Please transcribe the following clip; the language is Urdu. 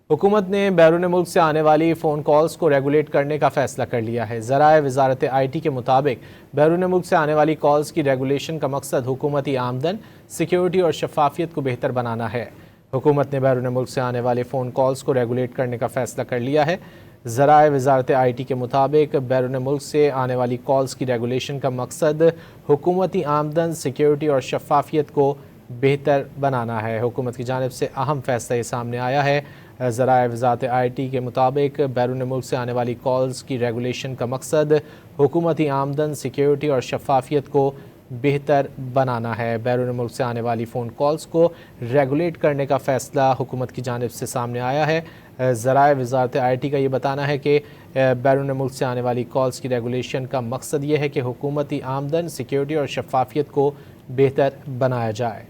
حکومت نے بیرون ملک سے آنے والی فون کالز کو ریگولیٹ کرنے کا فیصلہ کر لیا ہے۔ ذرائع وزارت آئی ٹی کے مطابق بیرون ملک سے آنے والی کالز کی ریگولیشن کا مقصد حکومتی آمدن، سیکیورٹی اور شفافیت کو بہتر بنانا ہے۔ حکومت نے بیرون ملک سے آنے والی فون کالز کو ریگولیٹ کرنے کا فیصلہ کر لیا ہے۔ ذرائع وزارت آئی ٹی کے مطابق بیرون ملک سے آنے والی کالز کی ریگولیشن کا مقصد حکومتی آمدن، سیکیورٹی اور شفافیت کو بہتر بنانا ہے۔ حکومت کی جانب سے اہم فیصلہ یہ سامنے آیا ہے۔ ذرائع وزارت آئی ٹی کے مطابق بیرون ملک سے آنے والی کالز کی ریگولیشن کا مقصد حکومتی آمدن، سیکیورٹی اور شفافیت کو بہتر بنانا ہے۔ بیرون ملک سے آنے والی فون کالز کو ریگولیٹ کرنے کا فیصلہ حکومت کی جانب سے سامنے آیا ہے۔ ذرائع وزارت آئی ٹی کا یہ بتانا ہے کہ بیرون ملک سے آنے والی کالز کی ریگولیشن کا مقصد یہ ہے کہ حکومتی آمدن، سیکیورٹی اور شفافیت کو بہتر بنایا جائے۔